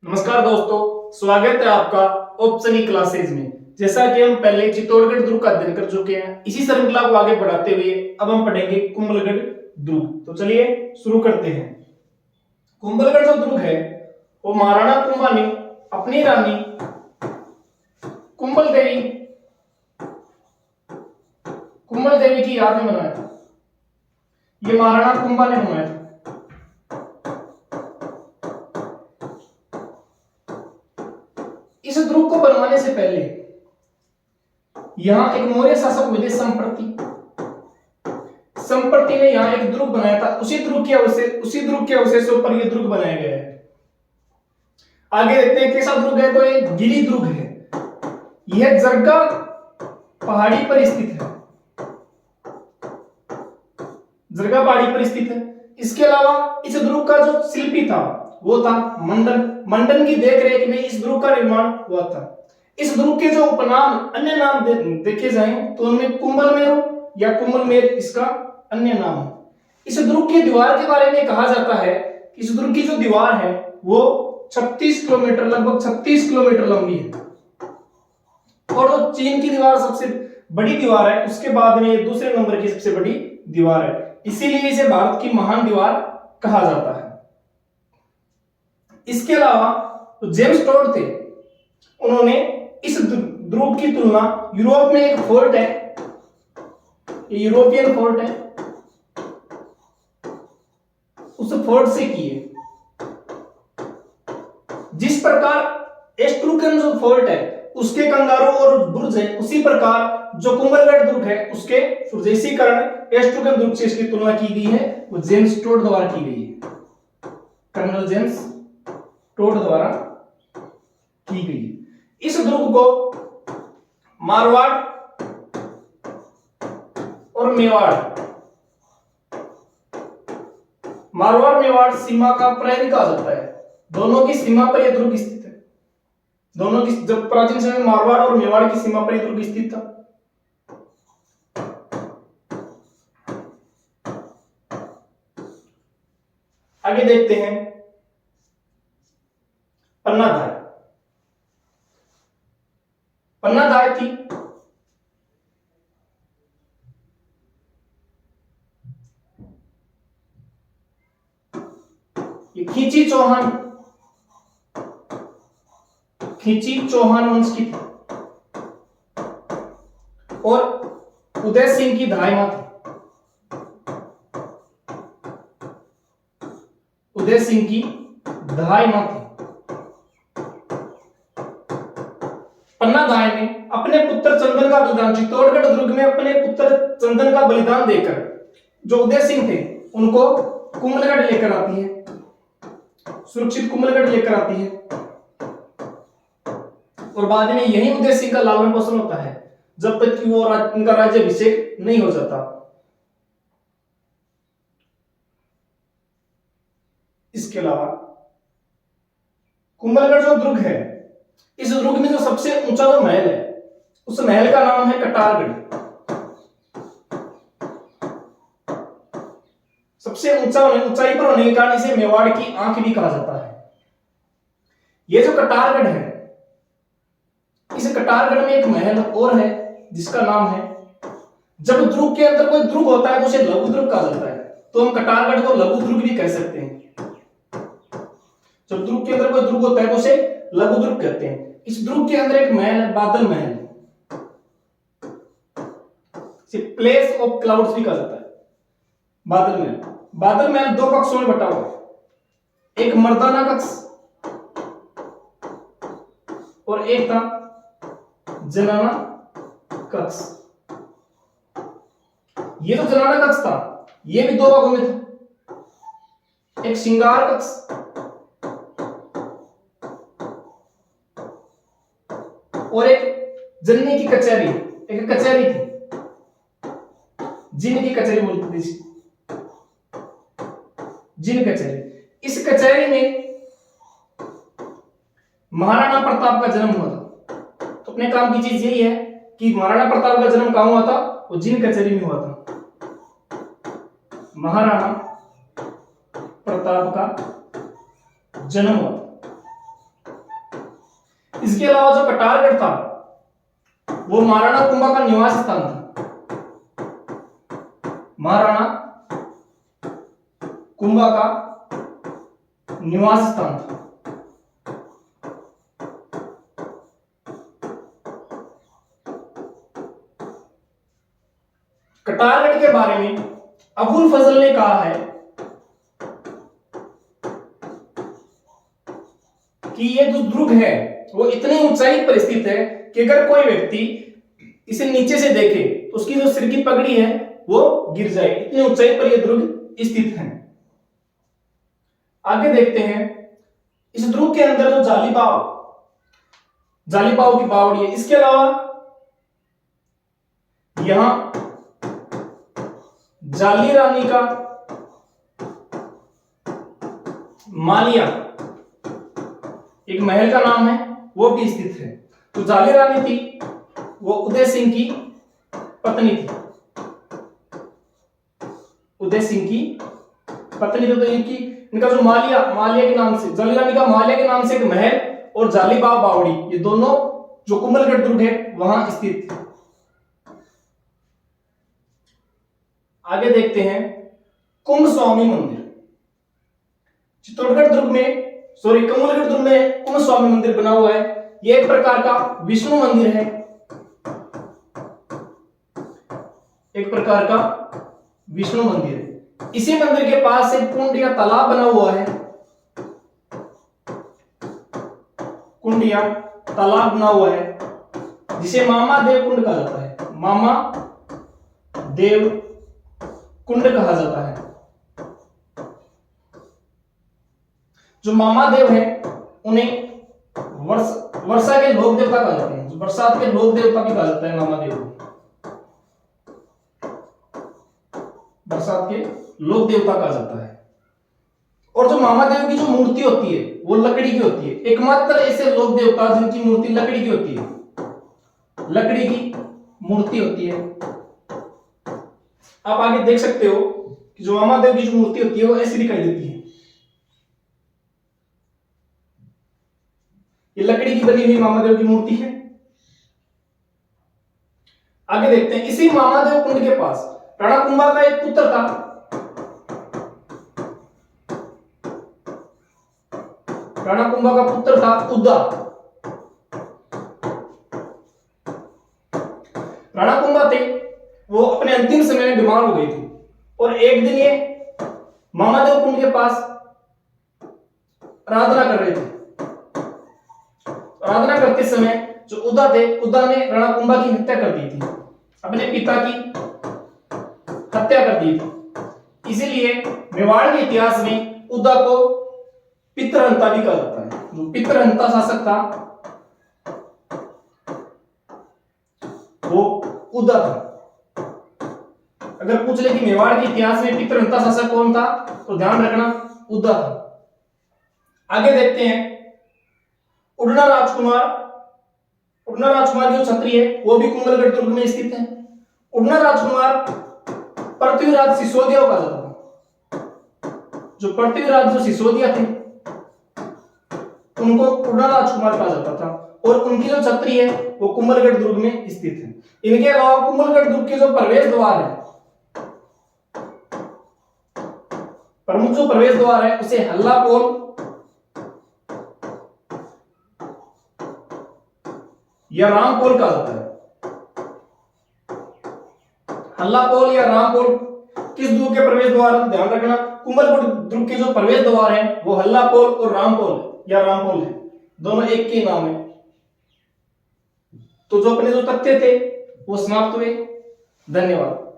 नमस्कार दोस्तों, स्वागत है आपका ऑप्शनी क्लासेज में। जैसा कि हम पहले चित्तौड़गढ़ दुर्ग का अध्ययन कर चुके हैं, इसी श्रृंखला को आगे बढ़ाते हुए अब हम पढ़ेंगे कुंभलगढ़ दुर्ग। तो चलिए शुरू करते हैं। कुंभलगढ़ जो दुर्ग है वो महाराणा कुंभा ने अपनी रानी कुंभल देवी की याद में बनाया था। ये महाराणा कुंभा ने बनाया था। इस दुर्ग को बनवाने से पहले यहां एक मौर्य शासक हुए थे संप्रति ने यहां एक दुर्ग बनाया था। उसी दुर्ग के अवशेषों पर यह दुर्ग बनाया गया है। आगे देखते हैं कैसा दुर्ग है। तो एक गिरी दुर्ग है। यह जरगा पहाड़ी पर स्थित है। जरगा पहाड़ी पर स्थित है। इसके अलावा इस दुर्ग का जो शिल्पी था वो था मंडन की देखरेख में इस दुर्ग का निर्माण हुआ था। इस दुर्ग के जो उपनाम अन्य नाम देखे जाएं तो उनमें कुंभलमेरु या कुंभलमेर इसका अन्य नाम है। इस दुर्ग की दीवार के बारे में कहा जाता है कि इस दुर्ग की जो दीवार है वो 36 किलोमीटर लगभग 36 किलोमीटर लंबी है। और जो चीन की दीवार सबसे बड़ी दीवार है, उसके बाद में दूसरे नंबर की सबसे बड़ी दीवार है। इसीलिए इसे भारत की महान दीवार कहा जाता है। इसके अलावा तो जेम्स टोड थे, उन्होंने इस दुर्ग की तुलना यूरोप में एक फोर्ट है, यूरोपियन फोर्ट है, उस फोर्ट से की है। जिस प्रकार एस्ट्रूकन जो फोर्ट है उसके कंगारू और बुर्ज है, उसी प्रकार जो कुंभलगढ़ दुर्ग है उसके सुरजेशीकरण एस्ट्रूकन दुर्ग से इसकी तुलना की गई है, वो जेम्स टोड द्वारा की गई है। कर्नल जेम्स टोड द्वारा की गई। इस दुर्ग को मारवाड़ और मेवाड़ सीमा का प्रहरी कहा जाता है। दोनों की सीमा पर यह दुर्ग स्थित है। दोनों की जब प्राचीन समय में मारवाड़ और मेवाड़ की सीमा पर यह दुर्ग स्थित था। आगे देखते हैं पन्नाधार थी ये खींची चौहान वंश की थी और उदय सिंह की धाई मां थी। उदय सिंह की धाई मां थी। पन्नाधाय ने अपने पुत्र चंदन का बलिदान चित्तौड़गढ़ दुर्ग में अपने पुत्र चंदन का बलिदान देकर जो उदय सिंह थे उनको कुंभलगढ़ लेकर आती है, सुरक्षित कुंभलगढ़ लेकर आती है। और बाद में यही उदय सिंह का लालन पोषण होता है जब तक कि वो उनका राज्याभिषेक नहीं हो जाता। इसके अलावा कुंभलगढ़ जो दुर्ग है, इस दुर्ग में जो सबसे ऊंचा जो महल है उस महल का नाम है कटारगढ़। सबसे ऊंचाई पर होने के कारण इसे मेवाड़ की आंख भी कहा जाता है। यह जो कटारगढ़ है, इस कटारगढ़ में एक महल और है जिसका नाम है, जब दुर्ग के अंदर कोई दुर्ग होता है तो उसे लघु दुर्ग कहा जाता है। तो हम कटारगढ़ को लघु दुर्ग भी कह सकते हैं। जब दुर्ग के अंदर कोई दुर्ग होता है तो उसे लघु दुर्ग कहते हैं। इस दुर्ग के अंदर एक महल है, बादल महल, प्लेस ऑफ क्लाउड्स भी कहा जाता है। बादल महल दो कक्षों में बटा हुआ है। एक मर्दाना कक्ष और एक था जनाना कक्ष। ये तो जनाना कक्ष था, ये भी दो भागों में था। एक श्रृंगार कक्ष और एक जन्नी की कचहरी, एक कचहरी थी, जिन की कचहरी बोलती थी, जिन कचहरी। इस कचहरी में महाराणा प्रताप का जन्म हुआ था। तो अपने काम की चीज यही है कि महाराणा प्रताप का जन्म कहां हुआ था, वो जिन कचहरी में हुआ था। महाराणा प्रताप का जन्म हुआ था। इसके अलावा जो कटारगढ़ था वो महाराणा कुंभा का निवास स्थान था। महाराणा कुंभा का निवास स्थान था। कटारगढ़ के बारे में अबुल फजल ने कहा है कि ये जो दुर्ग है वो इतनी ऊंचाई पर स्थित है कि अगर कोई व्यक्ति इसे नीचे से देखे तो उसकी जो सिर की पगड़ी है वो गिर जाए, इतनी ऊंचाई पर यह दुर्ग स्थित है। आगे देखते हैं, इस दुर्ग के अंदर जो जालीबाव की बावड़ी है, इसके अलावा यहां जाली रानी का मालिया एक महल का नाम है वो भी स्थित है। तो जाली रानी थी वो उदय सिंह की पत्नी थी। उदय सिंह की पत्नी थी। तो इनका जो मालिया के नाम से, जाली रानी का मालिया के नाम से एक महल और जालीबाव बावड़ी, ये दोनों जो कुंभलगढ़ दुर्ग है वहां स्थित थे। आगे देखते हैं कुंभ स्वामी मंदिर। चित्तौड़गढ़ दुर्ग में कुंभलगढ़ दुर्ग में कुंभ स्वामी मंदिर बना हुआ है। यह एक प्रकार का विष्णु मंदिर है। एक प्रकार का विष्णु मंदिर है। इसी मंदिर के पास एक कुंड या तालाब बना हुआ है। कुंड या तालाब बना हुआ है जिसे मामा देव कुंड कहा जाता है। मामा देव कुंड कहा जाता है। जो मामा देव है उन्हें वर्षा के लोक देवता कहा जाते हैं। बरसात के लोक देवता भी कहा जाता है मामा देव को। बरसात के लोक देवता कहा जाता है। और जो मामा देव की जो मूर्ति होती है वो लकड़ी की होती है। एकमात्र ऐसे लोक देवता जिनकी मूर्ति लकड़ी की होती है, लकड़ी की मूर्ति होती है। आप आगे देख सकते हो कि जो मामा देव की जो मूर्ति होती है वो ऐसी दिखाई देती है। ये लकड़ी की बनी हुई मामा देव की मूर्ति है। आगे देखते हैं, इसी मामा देव कुंड के पास राणा कुंभा का एक पुत्र था। राणा कुंभा का पुत्र था उद्दा। राणा कुंभा थे वो अपने अंतिम समय में बीमार हो गए थे और एक दिन ये मामादेव कुंड के पास आराधना कर रहे थे। आराधना करते समय जो उद्दा थे, उद्दा ने राणा कुंभा की हत्या कर दी थी, अपने पिता की हत्या कर दी थी। इसीलिए मेवाड़ के इतिहास में उद्दा को पितृहंता भी कहा जाता है। जो पितृहंता शासक था वो उद्दा था। अगर पूछ ले कि मेवाड़ के इतिहास में पितृहंता शासक कौन था तो ध्यान रखना उद्दा था। आगे देखते हैं, उड़ना राजकुमार जो क्षत्रिय है वो भी कुंभलगढ़ दुर्ग में स्थित है। उड़ना राजकुमार पृथ्वीराज सिसोदिया कहा जाता था। जो पृथ्वीराज जो सिसोदिया थे उनको उड़ना राजकुमार कहा जाता था और उनकी जो छत्री है वो कुंभलगढ़ दुर्ग में स्थित है। इनके अलावा कुंभलगढ़ दुर्ग के जो प्रवेश द्वार है, प्रमुख जो प्रवेश द्वार है उसे हल्लापोल या रामपोल कहा जाता है। हल्लापोल या रामपोल किस दुर्ग के प्रवेश द्वार है? ध्यान रखना, कुंभलगढ़ दुर्ग के जो प्रवेश द्वार है वो हल्लापोल और रामपोल या रामपोल है। दोनों एक के नाम है। तो जो अपने जो तथ्य थे वो समाप्त हुए। धन्यवाद।